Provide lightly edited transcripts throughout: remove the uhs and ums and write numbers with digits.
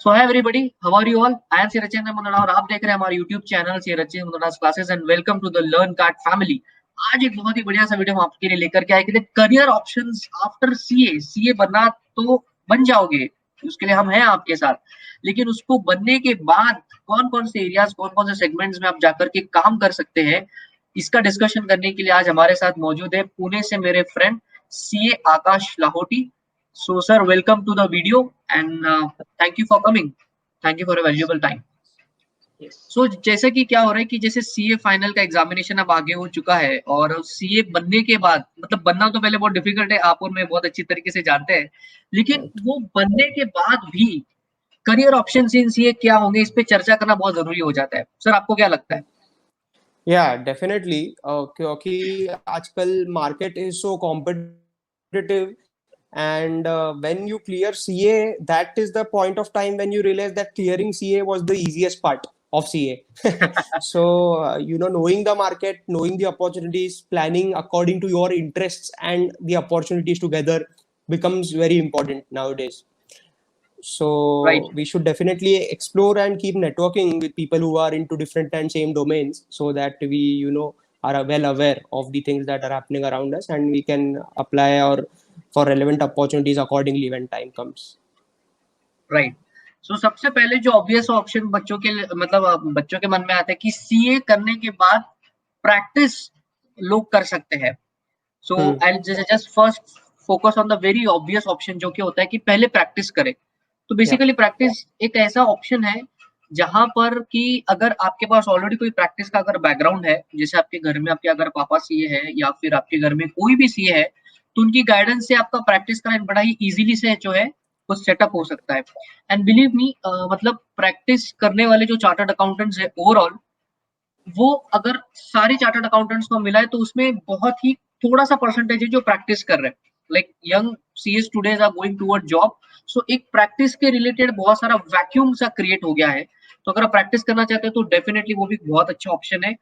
So hi everybody, how are you all? I am Sirachandra Munada और आप देख रहे हैं हमारे YouTube channel Sirchin Munda's classes and welcome to the learn card family. आज एक बहुत ही बढ़िया सा वीडियो हम आपके लिए लेकर के आए कि करियर ऑप्शंस आफ्टर सीए बनना तो बन जाओगे, उसके लिए हम हैं आपके साथ, लेकिन उसको बनने के बाद कौन कौन से एरियाज, कौन कौन से सेगमेंट्स में आप जाकर के काम कर सकते हैं, इसका डिस्कशन करने के लिए आज हमारे साथ मौजूद है पुणे से मेरे friend CA Akash Lahoti. So, sir, welcome to the video and thank you for coming. Thank you for a valuable time. So, जैसे कि क्या हो रहा है कि जैसे सीए फाइनल का एग्जामिनेशन अब आगे हो चुका है और सीए बनने के बाद, मतलब बनना तो पहले बहुत डिफिकल्ट है, आप और मैं बहुत अच्छी तरीके से जानते हैं, लेकिन Right. वो बनने के बाद भी करियर ऑप्शन इन सीए क्या होंगे, इस पे चर्चा करना बहुत जरूरी हो जाता है। सर, आपको क्या लगता है? Yeah, definitely. क्योंकि आजकल market is so competitive, and when you clear CA, that is the point of time when you realize that clearing CA was the easiest part of CA. So, knowing the market, knowing the opportunities, planning according to your interests and the opportunities together becomes very important nowadays. Right. So we should definitely explore and keep networking with people who are into different and same domains, so that we are well aware of the things that are happening around us, and we can apply or for relevant opportunities accordingly when time comes. Right. So सबसे पहले जो obvious option बच्चों के मतलब बच्चों के मन में आता है कि सीए करने के बाद प्रैक्टिस लोग कर सकते हैं। सो Hmm. I just first focus on the very obvious option जो कि होता है कि पहले प्रैक्टिस करें। तो Yeah. बेसिकली प्रैक्टिस एक ऐसा ऑप्शन है जहां पर कि अगर आपके पास ऑलरेडी कोई प्रैक्टिस का अगर बैकग्राउंड है, जैसे आपके घर में आपके अगर पापा सीए है या फिर आपके घर में कोई भी सीए है, तो उनकी गाइडेंस से आपका प्रैक्टिस का बड़ा ही इजीली से जो है वो सेटअप हो सकता है। एंड बिलीव मी, मतलब प्रैक्टिस करने वाले जो चार्टर्ड अकाउंटेंट्स है ओवरऑल, वो अगर सारे चार्टर्ड अकाउंटेंट्स को मिला है तो उसमें बहुत ही थोड़ा सा परसेंटेज है जो प्रैक्टिस कर रहे हैं। Like young CA students are going toward job, so एक प्रैक्टिस के रिलेटेड बहुत सारा वैक्यूम सा क्रिएट हो गया है। तो अगर आप प्रैक्टिस करना चाहते हैं तो डेफिनेटली वो भी बहुत अच्छा ऑप्शन है।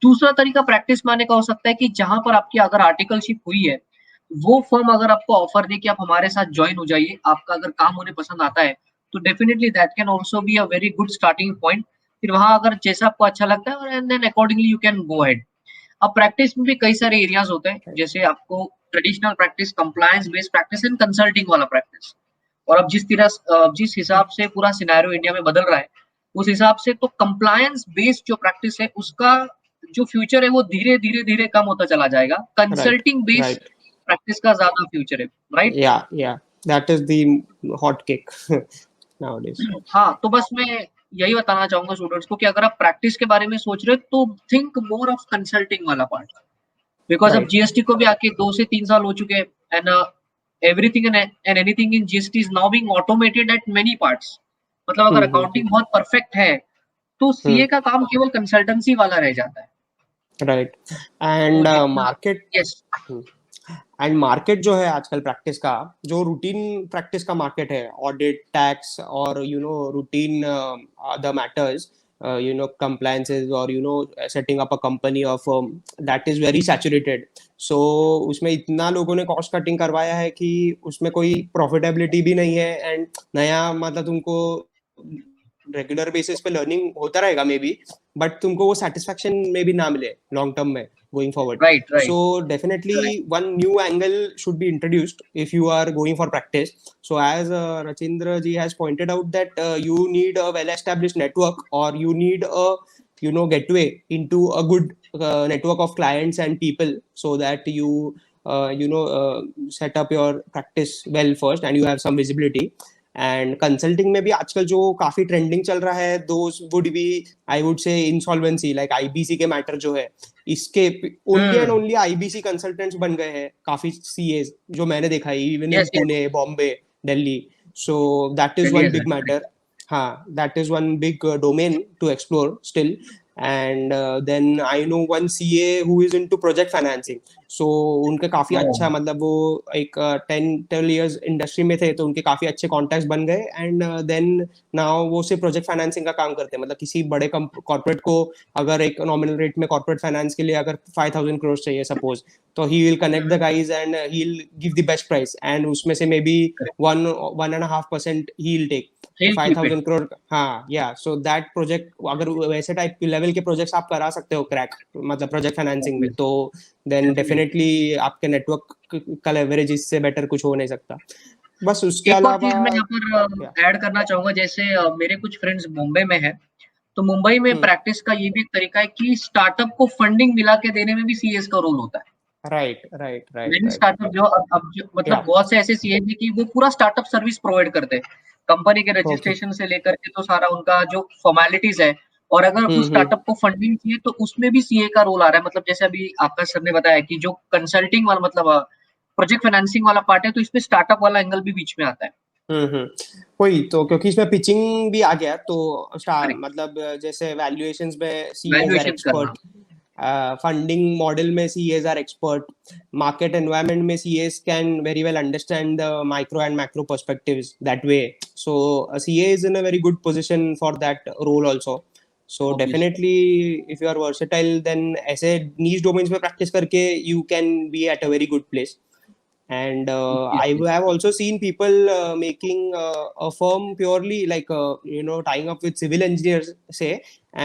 दूसरा तरीका प्रैक्टिस माने का हो सकता है कि जहां पर आपकी अगर आर्टिकलशिप हुई है, वो फर्म अगर आपको ऑफर दे कि आप हमारे साथ ज्वाइन हो जाइए, आपका अगर काम उन्हें पसंद आता है, तो definitely that can also be a very good starting point. फिर वहां अगर जैसा आपको अच्छा लगता है और and then accordingly you can go ahead. अब प्रैक्टिस में भी कई सारे एरियाज होते हैं, जैसे आपको traditional practice, compliance based practice and consulting वाला प्रैक्टिस। और अब जिस हिसाब से पूरा सिनेरियो इंडिया में बदल रहा है, उस हिसाब से तो कंप्लायंस बेस्ड जो प्रैक्टिस है उसका जो फ्यूचर है वो धीरे धीरे धीरे कम होता चला जाएगा। Right. Consulting based Right. Practice का ज्यादा फ्यूचर है, right? Yeah. Yeah. That is the hot cake nowadays. हाँ, तो बस मैं यही बताना चाहूंगा स्टूडेंट्स को कि अगर आप प्रैक्टिस के बारे में सोच रहे हो तो थिंक मोर ऑफ कंसल्टिंग वाला पार्ट, बिकॉज अब Right. जीएसटी को भी आके 2 से 3 साल हो चुके हैं and everything and anything in GST is now being automated eight many parts. मतलब अगर Hmm. अकाउंटिंग बहुत परफेक्ट है तो Hmm. सीए का काम केवल कंसल्टेंसी वाला रह जाता है। Right. तो And जितना, market. यस, एंड मार्केट जो है आजकल प्रैक्टिस का, जो रूटीन प्रैक्टिस का मार्केट है, ऑडिट, टैक्स और रूटीन अदर मैटर्स, compliances और सेटिंग अप अ कंपनी और firm, that is very saturated. So उसमें इतना लोगों ने कॉस्ट कटिंग करवाया है कि उसमें कोई प्रॉफिटेबिलिटी भी नहीं है. एंड नया मतलब तुमको रेगुलर बेसिस पे लर्निंग होता रहेगा मे बी, बट तुमको वो सेटिस्फैक्शन में भी ना मिले लॉन्ग टर्म में going forward. Right So right, definitely correct, one new angle should be introduced if you are going for practice. So as Rachindra ji has pointed out that you need a well-established network, or you need a gateway into a good network of clients and people, so that you set up your practice well first and you have some visibility. And consulting में भी आजकल जो काफी trending चल रहा है, those would be, I would say, insolvency, like IBC के matter जो है, इसके only and only IBC consultants बन गए हैं काफी सीएस, जो मैंने देखा है even in yes yes, Pune, Bombay, Delhi. So that is one चलिए बिग सर, मैटर. हाँ, that is one big domain to explore still. And then I know one CA who is into project financing. So उनके काफी अच्छा, मतलब वो एक 10-12 years industry में थे, तो उनके काफी अच्छे कॉन्टैक्ट्स बन गए. एंड देन नाउ वो सिर्फ प्रोजेक्ट फाइनेंसिंग का काम करते हैं. मतलब किसी बड़े कॉर्पोरेट को अगर एक नॉमिनल रेट में कॉर्पोरेट फाइनेंस के लिए अगर 5,000 crores चाहिए सपोज, तो he will connect the guys and he will give the best price, and उसमें से may be 1.5% he will take. Hill five की पे। थाउजेंड करोड़ हाँ या सो दैट प्रोजेक्ट अगर वैसे टाइप के लेवल के प्रोजेक्ट्स आप करा सकते हो क्रैक मतलब प्रोजेक्ट फाइनेंसिंग में, तो देन डेफिनेटली। डेफिनेटली आपके नेटवर्क का लेवरेज इससे बेटर कुछ हो नहीं सकता। बस उसके एक और अलावा चीज मैं यहाँ या पर ऐड करना चाहूंगा, जैसे मेरे कुछ फ्रेंड्स मुंबई में है, तो मुंबई में हम्म प्रैक्टिस का ये भी एक तरीका है कि स्टार्टअप को फंडिंग मिला के देने में भी सीएस का रोल होता है। Right right right many right startup जो अब जो या मतलब बहुत से ऐसे सीएस हैं कि वो पूरा स्टार्टअप सर्विस प्रोवाइड करते हैं, कंपनी के ओके रजिस्ट्रेशन से लेकर के तो सारा उनका जो फॉर्मेलिटीज है। और अगर उस हम्म। स्टार्टअप को फंडिंग चाहिए तो उसमें भी सीए का रोल आ रहा है। मतलब जैसे अभी आपका सर ने बताया कि जो कंसल्टिंग वाला मतलब प्रोजेक्ट फाइनेंसिंग वाला पार्ट है, तो इसमें स्टार्टअप वाला एंगल भी बीच में आता है। वही तो क्योंकि इसमें पिचिंग भी आ गया तो करेक्ट। मतलब जैसे वैल्यूएशंस में सीएस आर वैल्यूएशन करना। एक्सपर्ट, फंडिंग मॉडल में CAs are expert, market environment में CAs can very well understand the micro and macro perspectives that way. So CA is in a very good position for that role also. So obviously. Definitely if you are versatile then ऐसे niche domains में practice करके you can be at a very good place. And I obviously. have also seen people making a firm purely like tying up with civil engineers say,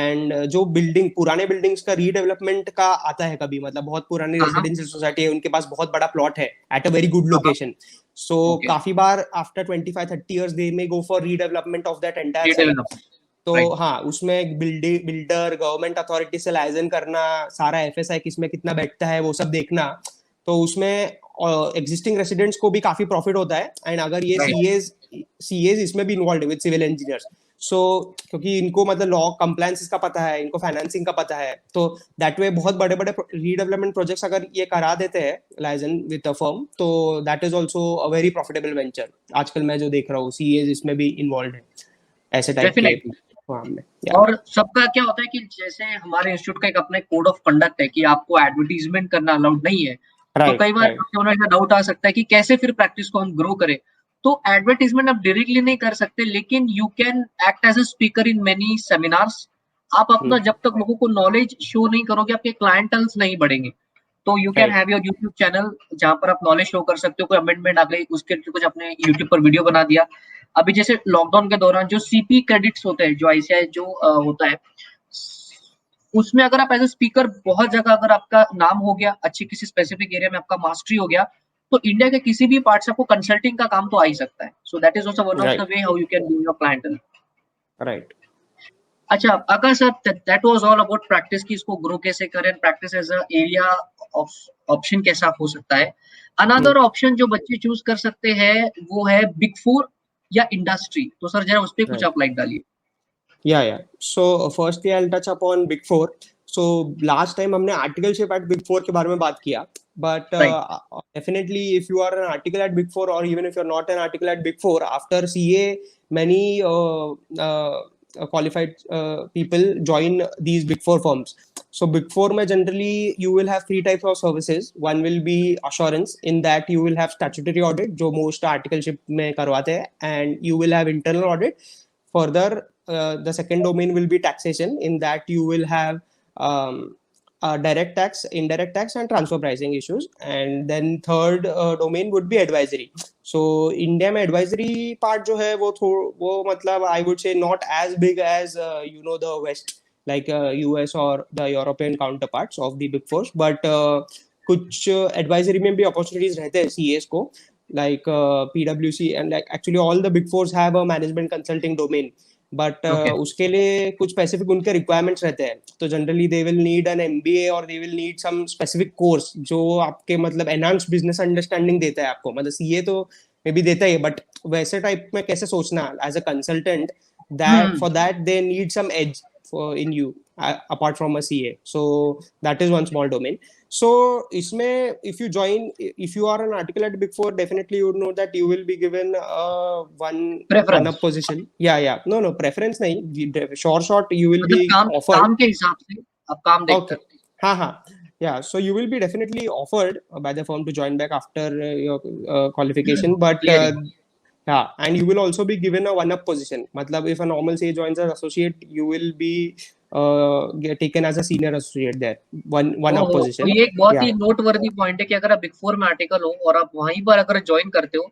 and जो building पुराने buildings का redevelopment का आता है कभी, मतलब बहुत पुरानी हाँ, हाँ। रेजिडेंशियल सोसाइटी है उनके पास बहुत बड़ा प्लॉट है एट अ वेरी गुड हाँ, हाँ। लोकेशन। So okay. काफी बार after 25-30 years they may go for redevelopment of that entire site. Redevelopment. तो राइट। हाँ उसमें एक बिल्डर गवर्नमेंट अथॉरिटी से लाइजन करना, सारा एफएसआई किसमें कितना बैठता है वो सब देखना, तो उसमें एग्जिस्टिंग रेसिडेंट्स को भी काफी प्रॉफिट होता है। एंड अगर ये राइट। सीएज इसमें भी इन्वॉल्व विद सिविल इंजीनियर्स, सो क्योंकि इनको मतलब लॉ कंप्लायंस का पता है, इनको फाइनेंसिंग का पता है, तो दैट वे बहुत बड़े बड़े रीडेवलपमेंट प्रोजेक्ट्स अगर ये करा देते हैं लाइजन विद अ फर्म, तो that is also a very profitable venture. आजकल मैं जो देख रहा हूँ सीएज इसमें भी इन्वॉल्व है ऐसे टाइप के डेफिनेटली। फॉर्म में या और सबका क्या होता है कि जैसे हमारे इंस्टीट्यूट का एक अपना कोड ऑफ कंडक्ट है कि आपको एडवर्टाइजमेंट करना अलाउड नहीं है। तो राइट कई बार राइट आपके मन में डाउट आ सकता है कि कैसे फिर प्रैक्टिस को हम ग्रो करें। तो एडवर्टाइजमेंट आप डायरेक्टली नहीं कर सकते, लेकिन you can act as a speaker in many seminars. आप अपना जब तक लोगों को नॉलेज शो नहीं करोगे, आपके क्लाइंटल्स नहीं बढ़ेंगे। तो you can write have your YouTube channel जहां पर आप नॉलेज शो कर सकते हो। कोई अमेंडमेंट आ गई, उसके लिए कुछ अपने यूट्यूब पर वीडियो बना दिया। अभी जैसे लॉकडाउन के दौरान जो सीपी क्रेडिट्स होते हैं, जो आईसीआई जो होता है, उसमें अगर आप एज ए स्पीकर बहुत जगह अगर आपका नाम हो गया, अच्छी किसी स्पेसिफिक एरिया में आपका मास्टरी हो गया, तो इंडिया के किसी भी पार्ट से आपको कंसल्टिंग का काम तो आ ही सकता है। So that is also one of the right way how you can do your clientele. Right अच्छा, Akash sir, that was all about practice की इसको ग्रो कैसे करें, practice as a area of option कैसा हो सकता है। अनदर ऑप्शन जो बच्चे चूज कर सकते हैं वो है बिग फोर या इंडस्ट्री। तो सर जरा उस पे कुछ राइट आप लाइट डालिए। या so firstly I will touch upon big four. So last time हमने आर्टिकलशिप एट बिग फोर के बारे में बात किया, but right. Definitely if you are an article at big four और even if you are not an article at big four after CA many qualified people join these big four firms. So big four mein generally you will have three types of services. One will be assurance, in that you will have statutory audit जो most articleship में करवाते हैं, and you will have internal audit. Further, the second domain will be taxation, in that you will have um, direct tax, indirect tax, and transfer pricing issues. And then third domain would be advisory. So India में advisory part जो है वो मतलब I would say not as big as the west, like US और the European counter parts of the big fours, but कुछ advisory में भी opportunities रहते हैं सीएस को, लाइक पीडब्ल्यूसी and like actually all the big fours have a management consulting domain, but okay. उसके लिए कुछ स्पेसिफिक उनके रिक्वायरमेंट्स रहते हैं। तो generally they will need an MBA और they will need some specific course जो आपके मतलब एनहांस बिजनेस अंडरस्टैंडिंग देता है आपको, मतलब सीए तो मे बी देता ही, बट वैसे टाइप में कैसे सोचना as a consultant, that hmm. For that they need some as in you apart from a CA. So that is one small domain. So इसमें if you join, if you are an article at Big Four, definitely you would know that you will be given one preference. up position. Yeah. No preference नहीं. Short you will मतलब be काम offered. काम के हिसाब से आप काम Okay. देखकर। हाँ. Yeah, so you will be definitely offered by the firm to join back after your qualification, but clearing. yeah, and you will also be given a one-up position. मतलब if a normal CA joins as associate, you will be get taken as a senior associate there. One-up ओहो, तो position. ये एक बहुत Yeah, ही noteworthy point है कि अगर आप बिग फोर में आर्टिकल हो और आप वहीं पर अगर ज्वाइन करते हो,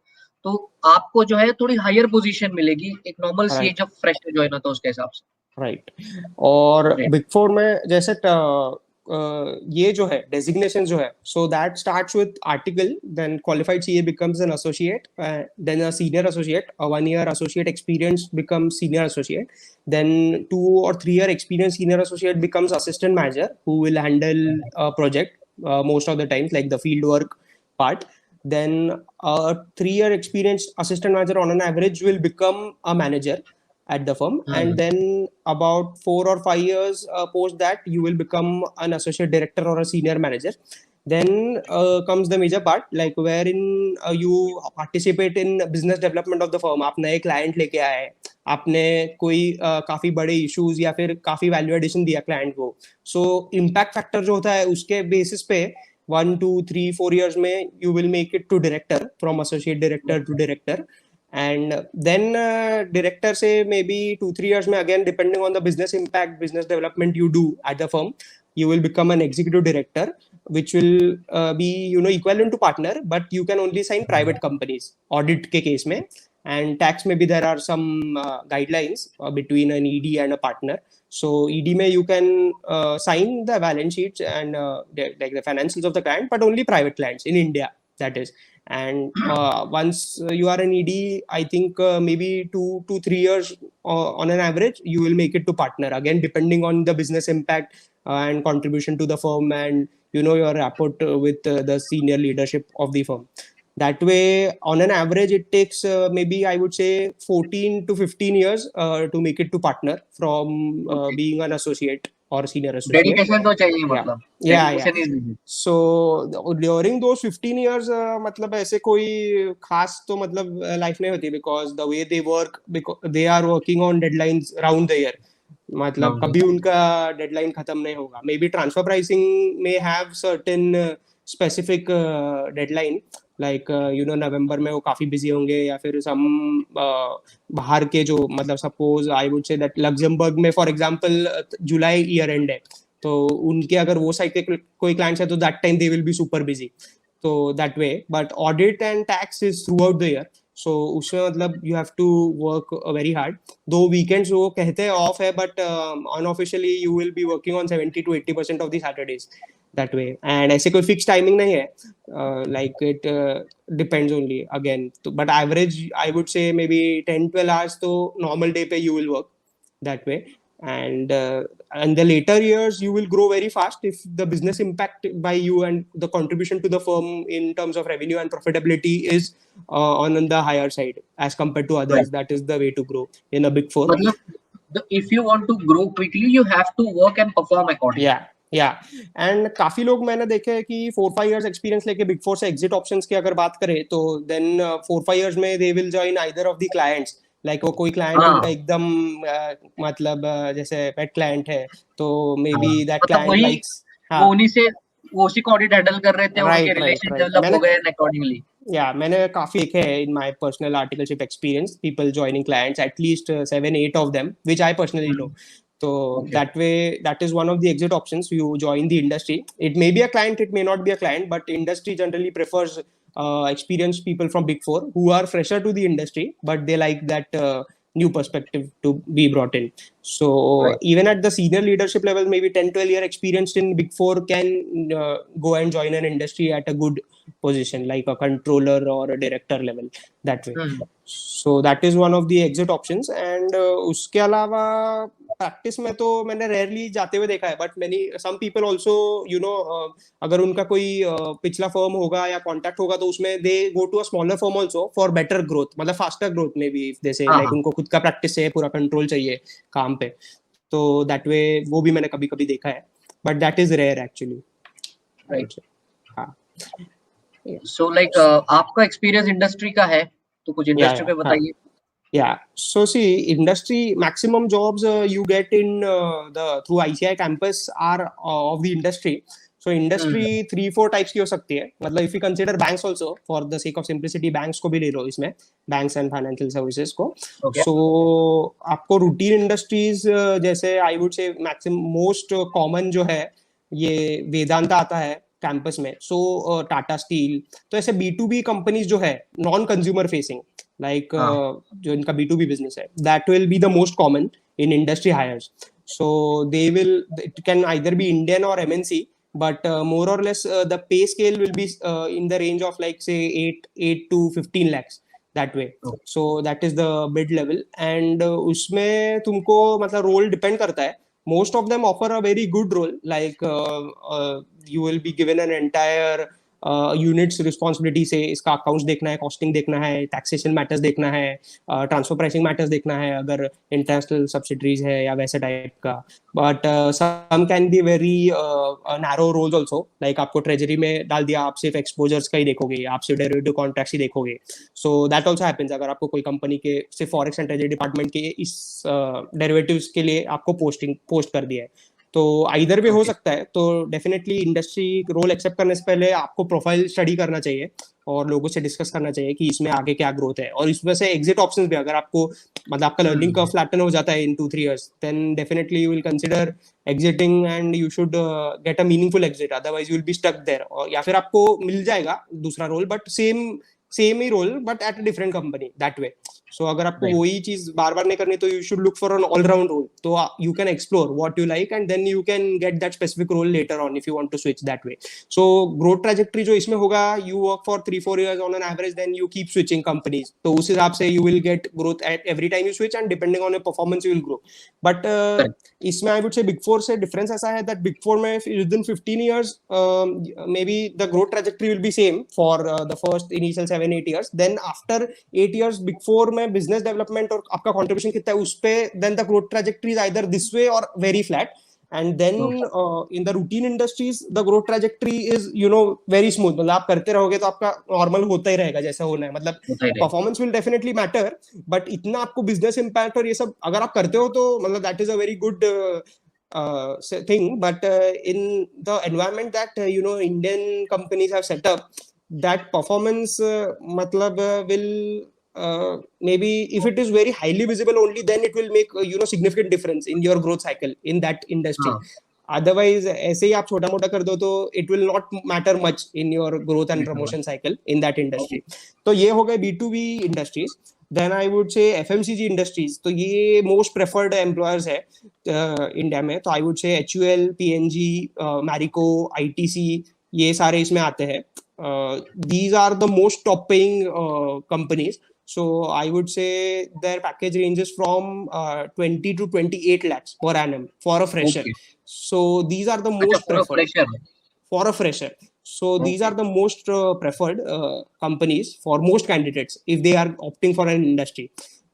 तो आपको जो है थोड़ी हायर पोजीशन मिलेगी एक नॉर्मल सीए राइट जब फ्रेशर ज्वाइन होता है उसके हिसाब से। राइट। और राइट। बिग फोर में जैसे ये जो है डेजिग्नेशन जो है, so that starts with article, then qualified CA becomes an associate, then a senior associate, a 1 year associate experience becomes senior associate, then 2 or 3 year experience senior associate becomes assistant manager who will handle a project most of the times like the field work part. Then a 3 year experienced assistant manager on an average will become a manager at the firm, and hmm. then about 4 or 5 years post that you will become an associate director or a senior manager. Then comes the major part, like wherein you participate in business development of the firm. आप नए client लेके आए, आपने कोई काफी बड़े issues या फिर काफी value addition दिया client को, so impact factor जो होता है उसके basis पे 1, 2, 3, 4 years में you will make it to director, from associate director to director. And then director say maybe 2, 3 years may again depending on the business impact, business development you do at the firm, you will become an executive director, which will be equivalent to partner, but you can only sign private companies audit ke case mein. And tax maybe there are some guidelines between an ED and a partner. So ED may you can sign the balance sheets and like the financials of the client, but only private clients in India, that is. And once you are an ED, I think maybe 2 to 3 years on an average, you will make it to partner again, depending on the business impact and contribution to the firm, and your rapport with the senior leadership of the firm. That way, on an average, it takes maybe I would say 14 to 15 years to make it to partner from okay. being an associate or senior associate. Dedication तो चाहिए Yeah, मतलब, yeah. Dedication is needed. So during those 15 years मतलब ऐसे कोई खास तो मतलब life नहीं होती, because the way they work, because they are working on deadlines round the year, मतलब राउंड। कभी उनका डेडलाइन खत्म नहीं होगा. मे बी ट्रांसफर प्राइसिंग में have certain specific deadline, like November में वो काफी बिजी होंगे, या फिर सम बाहर के जो मतलब suppose I would say that Luxembourg में for example July year end है, तो उनके अगर वो साइड के कोई क्लाइंट्स है तो that time they will be super busy. तो that way, but audit and tax is throughout the year, so उसमें मतलब you have to work very hard. Though weekends वो कहते हैं ऑफ है, but unofficially you will be working on 70 to 80% of the Saturdays, that way. And ऐसे कोई fix timing नहीं है, like it depends only again. तो बट एवरेज आई वुड से मे बी 10-12 hours तो नॉर्मल डे पे you will work, that way. And in the later years you will grow very fast if the business impact by you and the contribution to the firm in terms of revenue and profitability is on the higher side as compared to right. others. That is the way to grow in a big four. मतलब if you want to grow quickly you have to work and perform accordingly. Yeah, yeah. And काफी लोग मैंने देखे हैं कि 4-5 years experience लेके big four से exit options की अगर बात करें, तो देन 4-5 years में they will join either of the clients. Like वो कोई क्लाइंट उनका हाँ एकदम मतलब जैसे पेट क्लाइंट है, तो मे हाँ, बी दैट मतलब क्लाइंट वही लाइक्स. हाँ, वो उन्हीं से वो उसी को ऑडिट हैंडल कर रहे थे, उनके right right relation right. Develop हो मैंने गए अकॉर्डिंगली। या मैंने काफी देखे हैं in my personal articleship experience, people joining clients, at least 7-8 of them which I personally know. So okay. that way, that is one of the exit options. You join the industry. It may be a client, it may not be a client, but industry generally prefers experienced people from Big Four who are fresher to the industry, but they like that new perspective to be brought in. So right. even at the senior leadership level, maybe 10-12 year experience in Big Four can go and join an industry at a good position, like a controller or a director level, that way. So that is one of the exit options. And उसके अलावा practice में तो मैंने rarely जाते हुए देखा है, but many some people also अगर उनका कोई पिछला फर्म होगा या कॉन्टैक्ट होगा, तो उसमें they go to a smaller firm also for better growth, मतलब फास्टर ग्रोथ में भी, जैसे हाँ लाइक हाँ। उनको खुद का प्रैक्टिस चाहिए, पूरा कंट्रोल चाहिए काम पे. तो दैट वे वो भी मैंने कभी कभी देखा है, but that is rare actually, I would right. Say. हाँ, सो लाइक आपका एक्सपीरियंस इंडस्ट्री का है तो कुछ इंडस्ट्री या पे हाँ. बताइए। Yeah. So see, industry maximum jobs you get in the through ICI campus are of the industry. So industry 3-4 types की हो सकती है. मतलब if you consider banks also, for the sake of simplicity, banks को भी ले लो इसमें, banks and financial services को. ओके। So आपको routine industries जैसे I would say maximum most common जो है, ये वेदांता आता है, कैंपस में. सो टाटा स्टील, तो ऐसे B2B कंपनीज जो है नॉन कंज्यूमर फेसिंग, लाइक हाँ जो इनका B2B बिजनेस है, that will be the most common in industry hires. So it can either be Indian or MNC, but more or less the pay scale will be in the range of like say 8 to 15 lakhs that way. So that is the mid level, and उसमें तुमको मतलब role depend करता है. Most of them offer a very good role, like you will be given an entire units responsibility से इसका accounts देखना है, costing देखना है, टैक्सेशन मैटर्स देखना है, ट्रांसफर प्राइसिंग मैटर्स देखना है अगर इंटरनेशनल सब्सिडरीज है या वैसे टाइप का. But some can be very narrow roles also, like आपको ट्रेजरी में डाल दिया, आप सिर्फ एक्सपोजर्स का ही देखोगे, आप सिर्फ डेरिवेटिव कॉन्ट्रैक्ट्स ही देखोगे. सो दैट ऑल्सो हैपेंस अगर आपको कोई कंपनी के सिर्फ फॉरेक्स एंड ट्रेजरी डिपार्टमेंट के इस डेरिवेटिव्स के लिए आपको पोस्ट कर दिया है. तो आइदर भी हो ओके सकता है. तो डेफिनेटली इंडस्ट्री रोल एक्सेप्ट करने से पहले आपको प्रोफाइल स्टडी करना चाहिए और लोगों से डिस्कस करना चाहिए कि इसमें आगे क्या ग्रोथ है, और इसमें से एग्जिट ऑप्शंस भी, अगर आपको मतलब आपका लर्निंग कर्व फ्लैटन हो जाता है in 2-3 years, then definitely you will consider exiting and you should get a meaningful exit, otherwise you will be stuck there. या फिर आपको मिल जाएगा दूसरा रोल बट सेम ही role but at a different company that way. So अगर आपको right वही चीज बार बार नहीं करनी तो you should look for an allround role. तो you can explore what you like and then you can get that specific role later on if you want to switch that way. So growth trajectory जो इसमें होगा, you work for 3-4 years on an average, then you keep switching companies. तो उस हिसाब से you will get growth at every time you switch, and depending on your performance you will grow. But इसमें I would say big four से difference ऐसा है that big four में within 15 years maybe the growth trajectory will be same for the first initial 7-8 years. Then after 8 years big four में business development और आपका contribution कितना है उस पे, then the growth trajectory is either this way or very flat. And then in the routine industries the growth trajectory is very smooth. मतलब आप करते रहोगे तो आपका नॉर्मल होता ही रहेगा जैसा होना है. मतलब होता ही रहेगा. Performance will definitely matter, but इतना आपको बिजनेस इम्पैक्ट और ये सब अगर आप करते हो तो मतलब that is a very good thing. But in the environment that Indian companies have set up, that performance matlab will maybe if it is very highly visible only, then it will make significant difference in your growth cycle in that industry. हाँ Otherwise ऐसे ही आप छोटा मोटा कर दो तो it will not matter much in your growth and promotion cycle in that industry. तो ये हो गए B2B industries. Then I would say FMCG industries, तो ये most preferred employers है इंडिया में. तो I would say HUL, PNG, Marico, ITC, ये सारे इसमें आते हैं. These are the most top paying companies. So I would say their package ranges from 20 to 28 lakhs per annum for a fresher. Okay. So these are the अच्छा most पूरा preferred fresher. for a fresher. So these okay are the most preferred companies for most candidates if they are opting for an industry.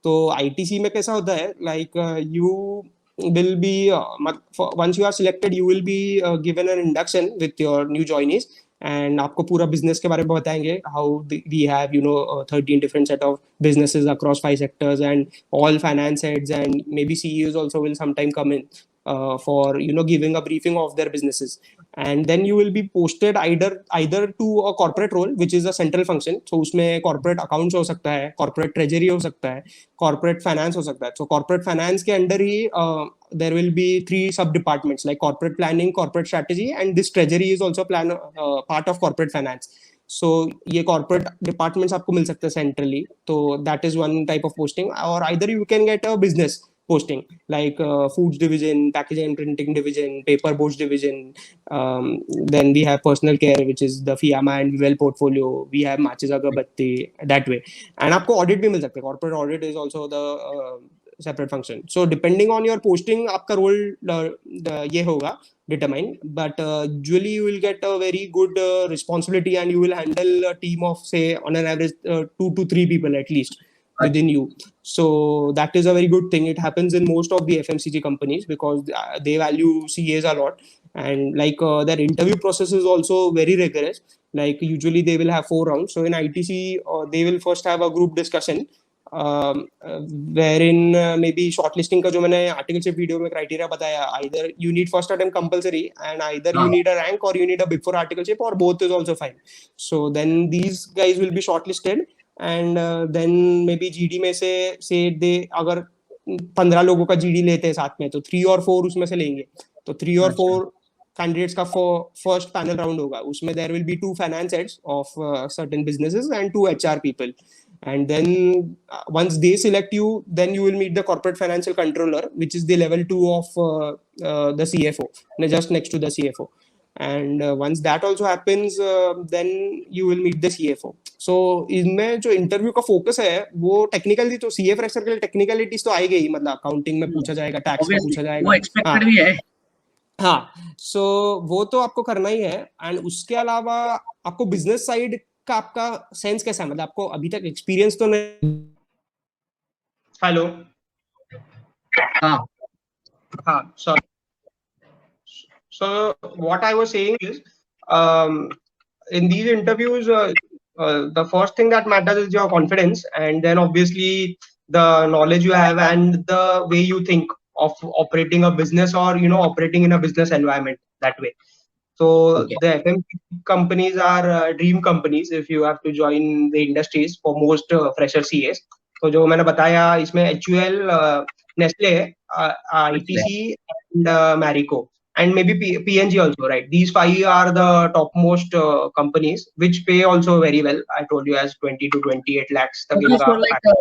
तो ITC में कैसा होता है, like you will be once you are selected you will be given an induction with your new joinees, and आपको पूरा business के बारे में बताएंगे. How we have 13 different set of businesses across 5 sectors, and all finance heads and maybe CEOs also will sometime come in for giving a briefing of their businesses. And then you will be posted either to a corporate role which is a central function. So उसमें corporate accounts हो सकता है, corporate treasury हो सकता है, corporate finance हो सकता है. So corporate finance के अंदर ही there will be 3 sub departments like corporate planning, corporate strategy, and this treasury is also part of corporate finance. So ये corporate departments आपको मिल सकते हैं centrally. तो that is one type of posting. Or either you can get a business posting like foods division, packaging and printing division, paper boards division. Then we have personal care, which is the Fiyama and Vivel portfolio. We have Matches Agarbatti that way. And आपको audit भी मिल सकते हैं. Corporate audit is also the separate function. So depending on your posting, आपका role ये होगा determined. But usually you will get a very good responsibility, and you will handle a team of say on an average 2 to 3 people at least within you. So that is a very good thing. It happens in most of the FMCG companies because they value CAs a lot, and like their interview process is also very rigorous. Like usually they will have 4 rounds. So in ITC they will first have a group discussion wherein maybe shortlisting का जो मैंने articleship video में criteria बताया, either you need first attempt compulsory, and either you need a rank or you need a big 4 articleship, or both is also fine. So then these guys will be shortlisted, and then maybe GD में से they अगर 15 लोगों का GD लेते हैं साथ में, तो 3 और 4 उसमें से लेंगे. तो 3 और 4 कैंडिडेट्स का फर्स्ट पैनल राउंड होगा. उसमें there will be 2 finance heads of certain businesses and 2 HR people. And then once they select you, then you will meet the corporate financial controller, which is the level 2 of the CFO, just next to the CFO. And once that also happens, then you will meet the CFO. So इनमें जो interview का focus है वो technically, तो CA fresher के लिए technicalities तो आएगी ही, मतलब अकाउंटिंग में पूछा जाएगा, टैक्स का पूछा जाएगा, वो एक्सपेक्टेड भी है. हाँ. सो वो तो आपको करना ही है. एंड उसके अलावा आपको बिजनेस साइड का आपका सेंस कैसा है, मतलब आपको अभी तक एक्सपीरियंस तो नहीं. हेलो. हाँ, sorry. So what I was saying is, in these interviews, the first thing that matters is your confidence, and then obviously the knowledge you have and the way you think of operating a business, or operating in a business environment that way. So the FMCG companies are dream companies if you have to join the industries for most fresher CAs. तो जो मैंने बताया इसमें HUL, Nestle, ITC and Marico, and maybe PNG also, right? These 5 are the topmost companies which pay also very well. I told you as 20 to 28 lakhs तक इनका.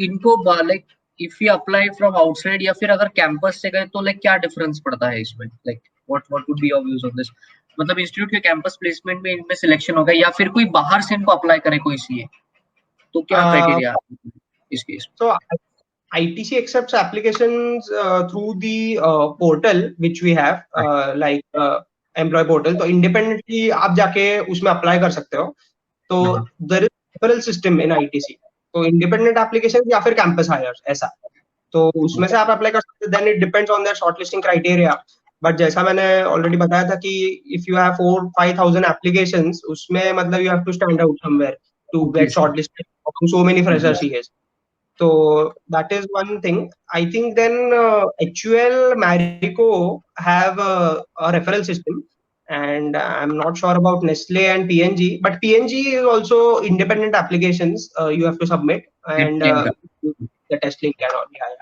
इनको like if you apply from outside या फिर अगर campus से गए तो like क्या डिफरेंस पड़ता है इसमें, like what would be your views on this? मतलब इंस्टीट्यूट के कैंपस प्लेसमेंट में इनमें सिलेक्शन होगा या फिर कोई बाहर से इनको अप्लाई करे कोई सीए, तो क्या क्राइटेरिया इस case? So ITC accepts applications through the portal which we have, like employee portal. तो independently आप जाके उसमें apply कर सकते हो. तो there is referral system in ITC. तो independent application या फिर campus hires ऐसा. तो उसमें से आप apply कर सकते हो. Then it depends on their shortlisting criteria. But जैसा मैंने already बताया था कि if you have 4-5,000 applications, उसमें मतलब you have to stand out somewhere to get shortlisted from so many fresher CAs. So that is one thing. I think then HUL, Marico have a referral system, and I'm not sure about Nestle and PNG, but PNG is also independent applications you have to submit, and the test link and all. Yeah.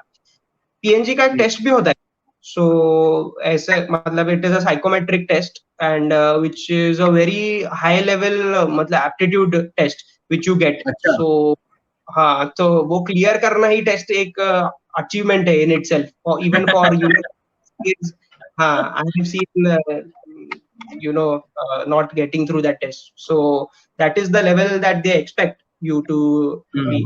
PNG का एक test भी होता है. So ऐसे मतलब it is a psychometric test, and which is a very high level मतलब aptitude test which you get. So हाँ, तो वो क्लियर करना ही टेस्ट एक अचीवमेंट है इन इटसेल्फ, और इवन फॉर हाँ, I have seen not getting through that test. So that is the level that they expect you to be.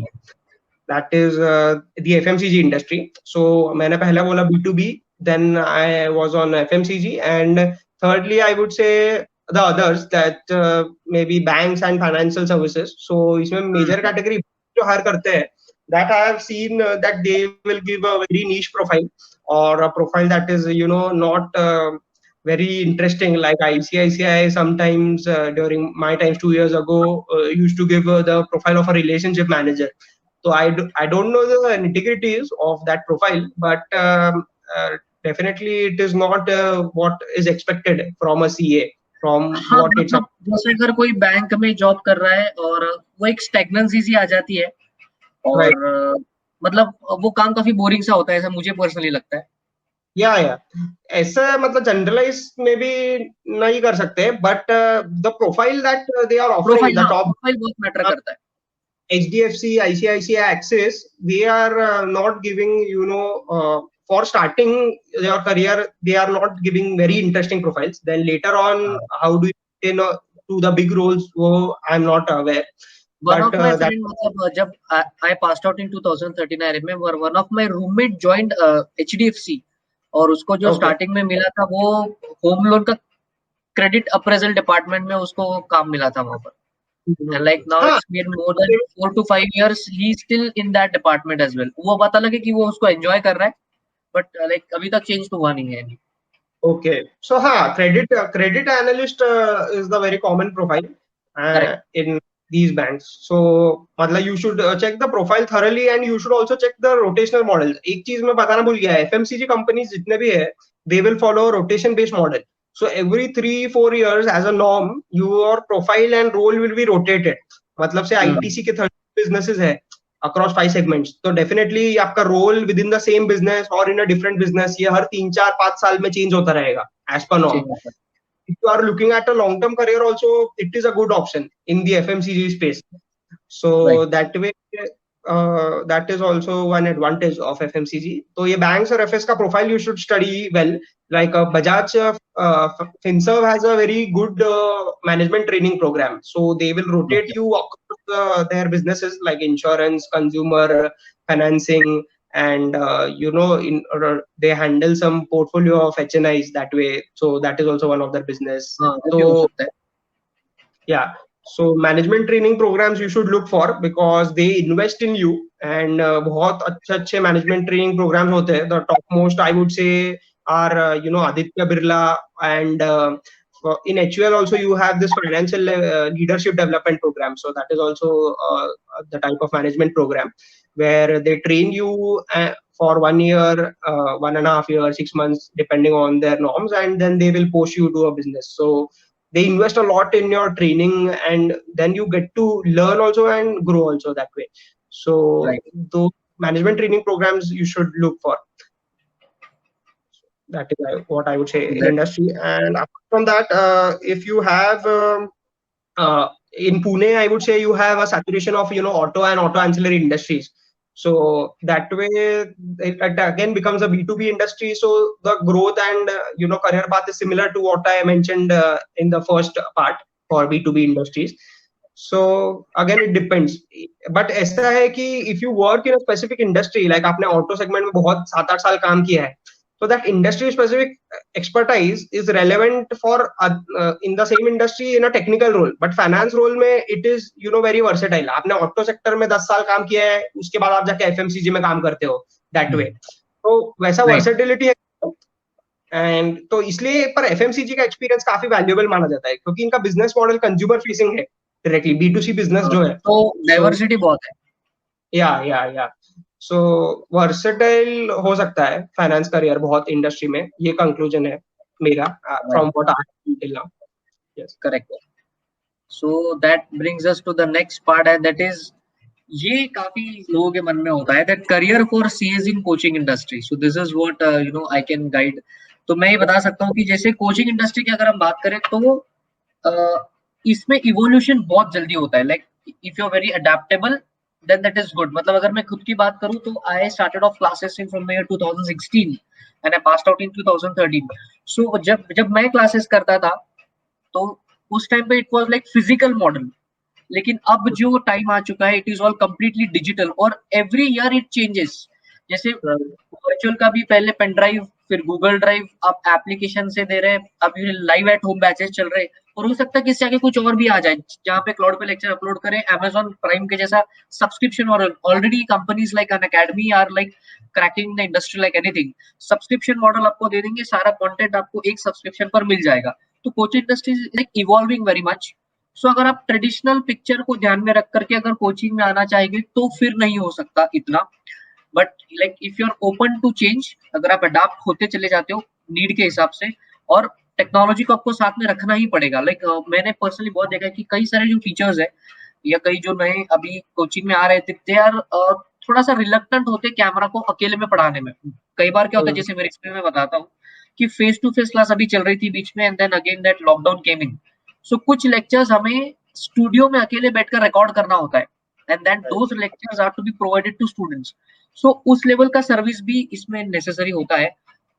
That is the FMCG industry. So मैंने पहले बोला B2B, then I was on FMCG, and thirdly I would say the others, that maybe banks and financial services. So इसमें major category जो higher करते हैं, that I have seen that they will give a very niche profile, or a profile that is not very interesting, like ICICI sometimes during my times 2 years ago used to give the profile of a relationship manager. So I don't know the nitty-gritties of that profile, but definitely it is not what is expected from a CA. What it's जैसे अगर कोई bank में job कर रहा है और वो एक स्टैग्नेंसी सी आ जाती है, और मतलब वो काम काफी बोरिंग सा होता है, ऐसा मुझे पर्सनली लगता है. या ऐसा मतलब जनरलाइज में भी नहीं कर सकते, but the profile that they are offering, the top profile बहुत मैटर करता है. HDFC, ICICI, Axis, they are not giving, for starting your career, they are not giving very interesting profiles. Then later on, how do you to the big roles? Oh, I'm not aware. One of my friend, मतलब जब I passed out in 2013, I remember one of my roommate joined HDFC, और उसको जो starting में मिला था वो home loan का क्रेडिट अप्रेजल डिपार्टमेंट में उसको काम मिला था वहां पर. And like now it's been more than 4 to 5 years, he's still in that department as well. वो पता लगे कि वो उसको enjoy कर रहा है, but like अभी तक change तो हुआ नहीं है. Okay, so हाँ, credit analyst is the very common profile in these banks. So मतलब you should check the profile thoroughly, and you should also check the rotational model. एक चीज मैं बताना भूल गया है, FMCG companies जितने भी है, they will follow rotation based model. So every 3-4 years as a norm, your profile and role will be rotated. मतलब से ITC के 30 businesses है across 5 segments, तो definitely आपका role within the same business or in a different business ये हर 3-4-5 साल में change होता रहेगा as per now. चेंज होता If you are looking at a long-term career also, it is a good option in the FMCG space. So है, right. that way, that is also one advantage of FMCG. तो ये banks और FS का profile you should study well. Like Bajaj Finserv has a very good management training program. So they will rotate okay, you across their businesses like insurance, consumer financing, and they handle some portfolio of HNIs that way. So that is also one of their business. हाँ, वो भी So हो सकता है। yeah, so management training programs you should look for because they invest in you, and बहुत अच्छे अच्छे management training programs होते हैं. The topmost I would say are Aditya Birla, and in HUL also you have this financial leadership development program. So that is also the type of management program where they train you for 1 year, 1.5 years, 6 months, depending on their norms, and then they will push you to a business. So they invest a lot in your training, and then you get to learn also and grow also that way. So right, those management training programs you should look for. That is what I would say in that industry. And apart from that, if you have in Pune, I would say you have a saturation of auto and auto ancillary industries. So that way, it again becomes a B2B industry. So the growth and career path is similar to what I mentioned in the first part for B2B industries. So again, it depends. But ऐसा है कि if you work in a specific industry, like आपने auto segment में बहुत 7-8 साल काम किया है, so that industry specific expertise is relevant for in the same industry in a technical role, but finance role में it is very versatile. आपने auto sector में 10 साल काम किया है, उसके बाद आप जाके FMCG में काम करते हो that way. तो वैसा राइट, versatility है. एंड तो इसलिए पर एफएमसीजी का एक्सपीरियंस काफी वैल्यूएबल माना जाता है क्योंकि इनका बिजनेस मॉडल कंज्यूमर फेसिंग है, डायरेक्टली B2C बिजनेस हाँ, जो है. तो सो डाइवर्सिटी बहुत है। या सो वर्सेटाइल हो सकता है फाइनेंस करियर बहुत इंडस्ट्री में, ये कंक्लूजन है मेरा right, from what I till now. Yes. Correct. So that brings us to the next part है, दैट इज, ये काफी लोगों के मन में होता है, that career for CS in coaching industry. So this is what I can guide. तो मैं ये बता सकता हूँ कि जैसे कोचिंग इंडस्ट्री की अगर हम बात करें तो इसमें इवोल्यूशन बहुत जल्दी होता है। Like if you are very adaptable then that is good. मतलब अगर मैं खुद की बात करूँ तो I started off classes in from the year 2016 and I passed out in 2013। So जब जब मैं क्लासेस करता था तो उस टाइम पे it was like physical model, लेकिन अब जो टाइम आ चुका है it is all completely digital और एवरी ईयर इट चेंजेस। जैसे वर्चुअल का भी पहले पेन ड्राइव, फिर गूगल ड्राइव, आप एप्लीकेशन से दे रहे हैं, अभी लाइव एट होम बैचेस चल रहे हैं, और हो सकता है कि इससे आगे कुछ और भी आ जाए जहाँ पे क्लाउड पे लेक्चर अपलोड करें। Amazon प्राइम के जैसा subscription model, already companies like Unacademy are like cracking the industry like anything. Subscription model आपको दे देंगे, सारा कंटेंट आपको एक सब्सक्रिप्शन पर मिल जाएगा। तो coaching industry is like evolving very much. So अगर आप ट्रेडिशनल पिक्चर को ध्यान में रख करके अगर कोचिंग में आना चाहेंगे तो फिर नहीं हो सकता इतना। But like if you are open to change, अगर आप अडाप्ट होते चले जाते हो नीड के हिसाब से, और टेक्नोलॉजी को आपको साथ में रखना ही पड़ेगा। लाइक मैंने पर्सनली बहुत देखा है कि कई सारे जो फीचर्स है या कई जो नए अभी कोचिंग में आ रहे थे, दे आर थोड़ा सा रिलक्टेंट होते कैमरा को अकेले में पढ़ाने में। कई बार क्या होता है, जैसे मेरे एक्सपीरियंस में बताता हूँ कि फेस टू फेस क्लास अभी चल रही थी बीच में, and then again that lockdown came in. So कुछ लेक्चर्स हमें स्टूडियो में अकेले बैठकर रिकॉर्ड करना होता है, and then those lectures are to be provided to students. So उस लेवल का सर्विस भी इसमें नेसेसरी होता है।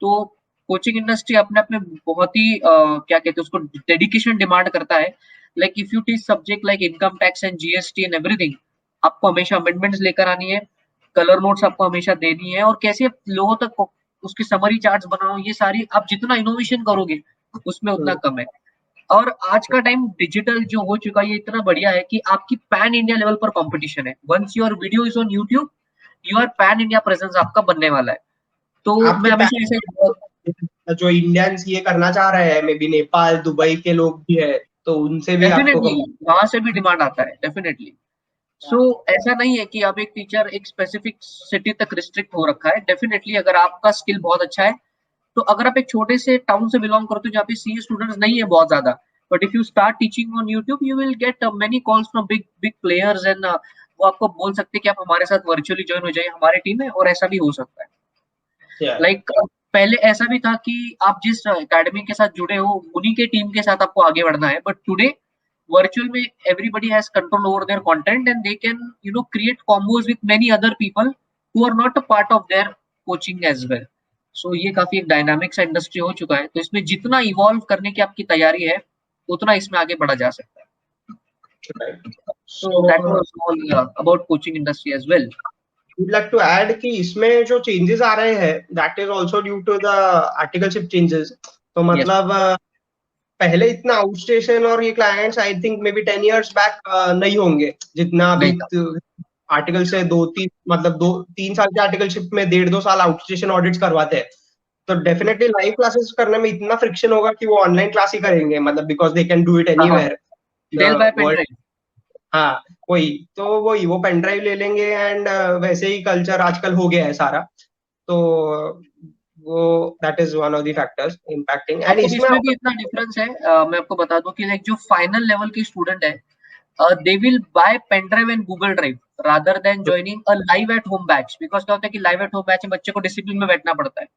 तो कोचिंग इंडस्ट्री अपने आप में बहुत ही क्या कहते हैं उसको, डेडिकेशन डिमांड करता है। Like if you teach subject like income tax and GST and everything, आपको हमेशा अमेंडमेंट्स लेकर आनी है, कलर नोट्स आपको हमेशा देनी है, और कैसे लोगों तक उसके समरी चार्ट्स बनाओ, ये सारी आप जितना इनोवेशन करोगे उसमें उतना कम है। और आज का टाइम डिजिटल जो हो चुका है ये इतना बढ़िया है कि आपकी पैन इंडिया लेवल पर कंपटीशन है। Once your video is on YouTube, your pan India presence आपका बनने वाला है। तो मैं आपके हमेशा ऐसे बहुत, जो इंडियंस ये करना चाह रहे हैं, मे बी नेपाल दुबई के लोग भी है, तो उनसे भी आपको डेफिनेटली वहां से भी डिमांड आता है डेफिनेटली। सो ऐसा नहीं है कि अब एक टीचर एक स्पेसिफिक सिटी तक रिस्ट्रिक्ट हो रखा है। डेफिनेटली अगर आपका स्किल बहुत अच्छा है, तो अगर आप एक छोटे से टाउन से बिलोंग करते हो जहाँ पे सीए स्टूडेंट्स नहीं है बहुत ज्यादा, but if you start teaching on YouTube you will gate many calls from big big players, and वो आपको बोल सकते हैं कि आप हमारे साथ वर्चुअली ज्वाइन हो जाइए हमारे टीम में, और ऐसा भी हो सकता है। Yeah. लाइक पहले ऐसा भी था कि आप जिस एकेडमी के साथ जुड़े हो उन्हीं के टीम के साथ आपको आगे बढ़ना है, बट टुडे वर्चुअल में everybody has control over their content and they can create combos with many other people who are not a part of their coaching as well. So ये काफी एक डायनामिक सा इंडस्ट्री हो चुका है, तो इसमें जितना इवॉल्व करने की आपकी तैयारी है उतना इसमें आगे बढ़ा जा सकता है। Right. So that So was all about coaching industry as well. would like to add कि इसमें जो changes आ रहे हैं that is also due to the articleship changes। तो Yes. मतलब पहले इतना आउटस्टेशन और ये clients I think may be 10 years back नहीं होंगे जितना अभी नहीं था। आर्टिकल से 2-3 साल के आर्टिकलशिप में 1.5-2 साल आउटस्टेशन ऑडिट्स करवाते हैं। तो डेफिनेटली लाइव क्लासेस करने में इतना फ्रिक्शन होगा कि वो ऑनलाइन क्लास ही करेंगे, मतलब because they can do it हाँ हाँ, anywhere they'll buy pen world. drive. हाँ वही तो वही वो पेन ड्राइव ले लेंगे एंड वैसे ही कल्चर आजकल हो गया है सारा। तो वो that is one of the factors impacting and मतलब इसमें इसमें भी इतना डिफरेंस है, मैं आपको बता दूं कि लाइक जो फाइनल लेवल की स्टूडेंट है, they will buy pen drive and Google Drive rather than joining a live at home batch, because क्या होता है कि live at home batch में बच्चे को डिसिप्लिन में बैठना पड़ता है,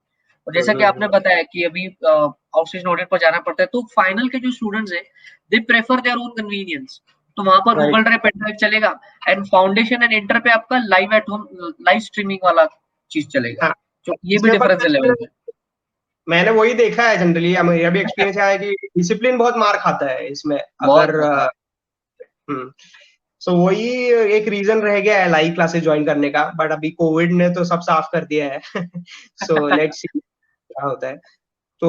और जैसा कि आपने बताया कि अभी आउटस्टेशन ऑडिट पर जाना पड़ता है, तो फाइनल के जो स्टूडेंट्स हैं they prefer their own convenience, तो वहां पर right Google drive pen drive चलेगा, एंड फाउंडेशन एंड इंटर पे आपका live at home live streaming वाला चीज चलेगा। हाँ तो ये भी इसके ऊपर डिफरेंस है लेवल में। मैंने वही देखा है जनरली, मेरा भी एक्सपीरियंस है कि डिसिप्लिन बहुत मार खाता है इसमें बहुत अगर बहुत। सो वही एक रीजन रह गया है लाइव क्लासेस ज्वाइन करने का, बट अभी कोविड ने तो सब साफ कर दिया है। सो लेट्स सी क्या होता है। तो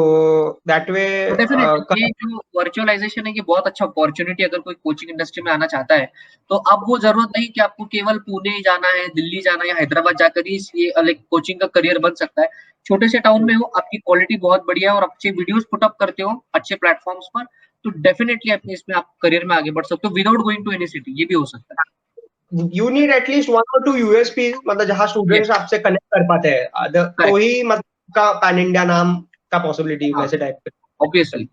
दैट वे तो डेफिनेटली ये जो वर्चुअलाइजेशन है ये बहुत अच्छा अपॉर्चुनिटी, अगर कोई कोचिंग इंडस्ट्री में आना चाहता है तो अब वो जरूरत नहीं कि आपको केवल पुणे जाना है, दिल्ली जाना है या हैदराबाद जाकर ही ये लाइक कोचिंग का करियर बन सकता है। छोटे से टाउन में हो, आपकी क्वालिटी बहुत बढ़िया है और अच्छे वीडियोस पुटअप करते हो अच्छे प्लेटफॉर्म्स पर, तो डेफिनेटली अपने इसमें आप करियर में आगे बढ़ सकते हो without going to any city, ये भी हो सकता है। You need at least 1 or 2 USP, मतलब जहाँ यस, स्टूडेंट्स आपसे कनेक्ट कर पाते हैं तो करेक्ट। ही मतलब का पैन इंडिया नाम का पॉसिबिलिटी हाँ, वैसे टाइप ऑब्वियसली,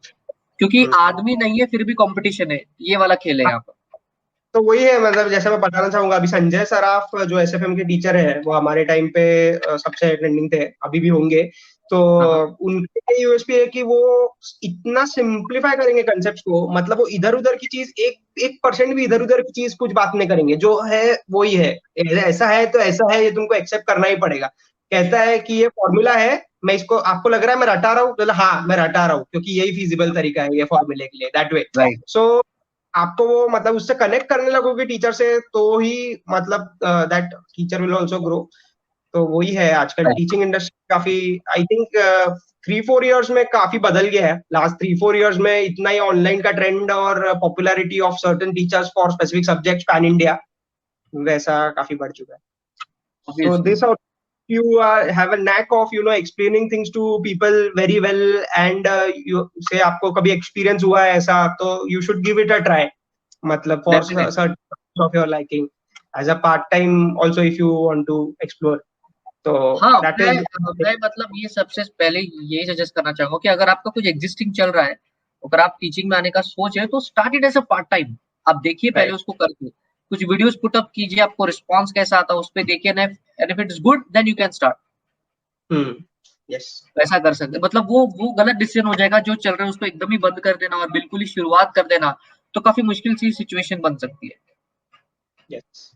क्योंकि आदमी नहीं है फिर भी कंपटीशन है, ये वाला खेल है पे। यहाँ पर। तो वही है, मतलब जैसे मैं बताना चाहूंगा, अभी संजय सराफ जो एसएफएम के टीचर है वो हमारे टाइम पे सबसे ट्रेंडिंग थे, अभी भी होंगे। तो हाँ हाँ उनके यूएसपी है कि वो इतना सिंप्लीफाई करेंगे कंसेप्ट को, मतलब वो इधर उधर की चीज 1% भी इधर उधर की चीज कुछ बात नहीं करेंगे, जो है वही है। ऐसा है तो ऐसा है, ये तुमको एक्सेप्ट करना ही पड़ेगा। कहता है कि ये फॉर्मूला है, मैं इसको आपको लग रहा है मैं रटा रहा हूँ, तो हाँ मैं रटा रहा हूँ क्योंकि यही फिजिबल तरीका है ये फॉर्मूले के लिए, दैट वे। राइट। सो आपको वो मतलब उससे कनेक्ट करने लगोगे टीचर से, तो ही मतलब that teacher will also grow. तो वही है, आजकल टीचिंग इंडस्ट्री काफी आई थिंक 3-4 years में काफी बदल गया है। लास्ट 3-4 years में इतना ही ऑनलाइन का ट्रेंड और popularity of certain teachers for specific subjects pan India वैसा काफी बढ़ चुका है। So obviously. This you have a knack of explaining things to people very well, and you say आपको कभी एक्सपीरियंस हुआ है ऐसा, तो you should give it a try, मतलब for definitely. certain of your liking as a part time also if you want to explore। तो हाँ, that मैं is मैं मतलब ये सबसे पहले यही सजेस्ट करना चाहूंगा कि अगर आपका कुछ एग्जिस्टिंग चल रहा है, अगर आप टीचिंग में आने का सोच है तो start it as a part time. आप देखिए पहले right। उसको करके, कुछ वीडियोस पुट अप कीजिए, आपको रिस्पांस कैसा आता है उस पे देखिए, and if it is good then you can start. Hmm. Yes. वैसा कर सकते हैं, मतलब वो गलत डिसीजन हो जाएगा जो चल रहा है उसको एकदम ही बंद कर देना और बिल्कुल ही शुरुआत कर देना, तो काफी मुश्किल सी सिचुएशन बन सकती है। यस।